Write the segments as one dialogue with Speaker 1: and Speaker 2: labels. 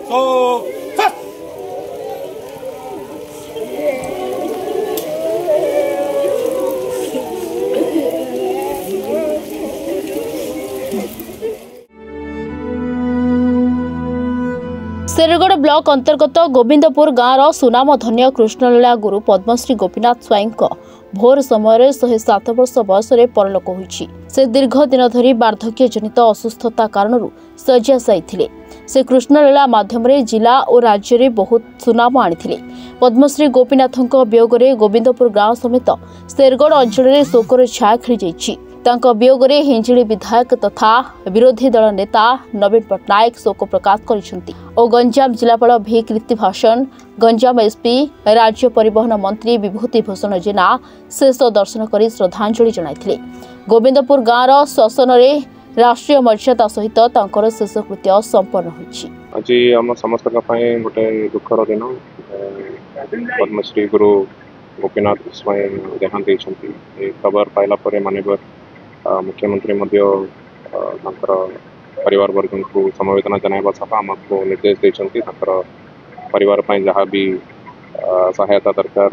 Speaker 1: Shergarh block अंतर्गत गोविंदपुर गाँव सुनाम धन्य कृष्णलीला गुरु पद्मश्री गोपीनाथ स्वाईं भोर समय 107 वर्ष बयस परलोक होइछि। से दीर्घ दिन धरी वार्धक्य जनित असुस्थता कारण शय्या जाइथिले। से कृष्णलीला माध्यम जिला और राज्य में बहुत सुनाम आनिथिले। पद्मश्री गोपीनाथों वियोग में गोविंदपुर गाँव समेत शेरगढ़ अंचल में शोकर छाया खेली जाइछि। तांको वियोग में हिंजिली विधायक तथा विरोधी दल नेता नवीन पट्टनायक शोक प्रकाश करिसेंति और गंजाम जिलापाल भी कृतिभाषण गंजाम एसपी राज्य परिवहन मंत्री विभूति भूषण जेना शेष दर्शन कर श्रद्धांजलि जनाइथिले। गोविंदपुर गाँव श्वसन में राष्ट्रीय मर्यादा सहित तांकर शेषकृत्य संपन्न होइछि।
Speaker 2: आज आम समस्त गोटे दुखर दिन पद्मश्री गुरु गोपीनाथ स्वाईं देहांत होइछन्ति। खबर पाइला परे माननीय मुख्यमंत्री परिवार वर्ग को समवेदना जनाइबा सह आमको निर्देश देइछन्ति। परिवार ପାଇଁ जहाँ भी सहायता दरकार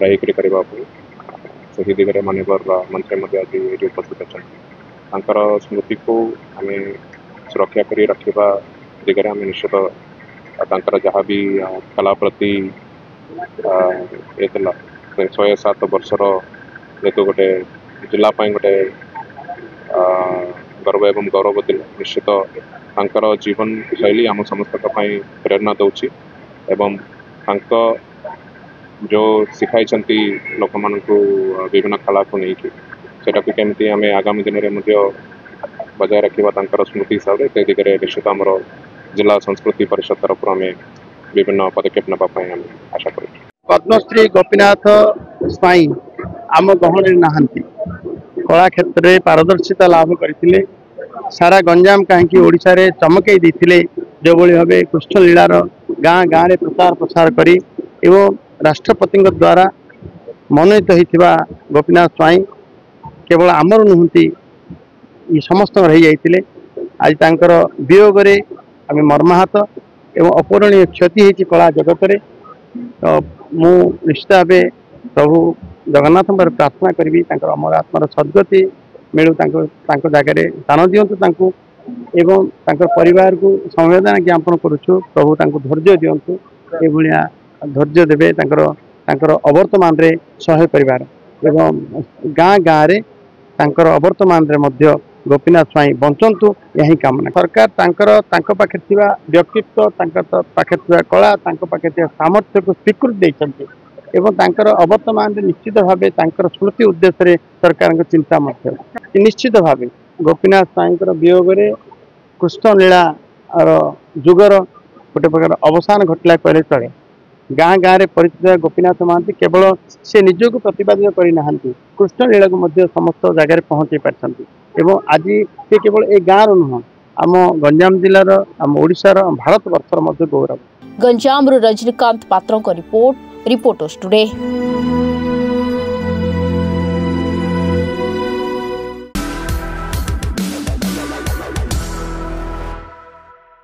Speaker 2: रही से दिगरे माननीय मंत्री आज उपस्थित अच्छा स्मृति को आम सुरक्षा कर रखा दिगरे आम निश्चित जहाँ भी कला प्रति 107 वर्षर जेतु गोटे जिला गोटे गर्व एवं गौरव निश्चित जीवन शैली आम समस्त प्रेरणा दौची एवं जो शिखाई लोक मान विभिन्न कला को लेकिन सेटा केमती आम आगामी दिन में बजाय रखा स्मृति हिसाब से दिगरे निश्चित आम जिला संस्कृति परिषद तरफ आम विभिन्न पदक्षेप नापी आम आशा कर।
Speaker 3: पद्मश्री गोपीनाथ स्वाईं आम गहन नहांती कला क्षेत्र में पारदर्शिता लाभ करते सारा गंजाम कहीं ओडिशा रे चमकई देते जो भाव कृष्णलीलार गाँ गाँव में प्रचार प्रसार करी एवं राष्ट्रपति द्वारा मनोनीत होता गोपीनाथ स्वाईं केवल आमर नुहति समस्त रही जाते। आज तांकर वियोग आम मर्माहत एवं अपूरणीय क्षति होती कला जगत रे। तो मु निश्चित भाव प्रभु जगन्नाथ प्रार्थना करी अमर आत्मार सद्गति मिलू जगह स्थान दिंतु एवं परिवार को संवेदना ज्ञापन करुचु। प्रभु धैर्य दिंतु ये धैर्य देवे अवर्तमान रे सहाय परिवार एवं गाँ गाँव रे अवर्तमान रे मध्य गोपीनाथ स्वाईं बंचंतु यही कामना। सरकार पाखे व्यक्तित्व पाखे कला पाखे सामर्थ्य को स्वीकृति देइछन्ति एवं अवर्तमान निश्चित भाव स्मृति उद्देश्य सरकार चिंता निश्चित भाव गोपीनाथ स्वाईं वियोग में कृष्णलीला जुगर गोटे प्रकार अवसान घटला कहले चले। गाँ गाँव में परिचित गोपीनाथ महांती केवल से निजक प्रतिपादित करना कृष्णलीला को समस्त जगह पहुँचे पार्टी एवं आज से केवल ए गाँव नुह आम गंजाम जिलार आम ओडिशार भारत वर्षर गौरव।
Speaker 1: गंजाम रजनीकांत पात्रों का रिपोर्टर्स टुडे।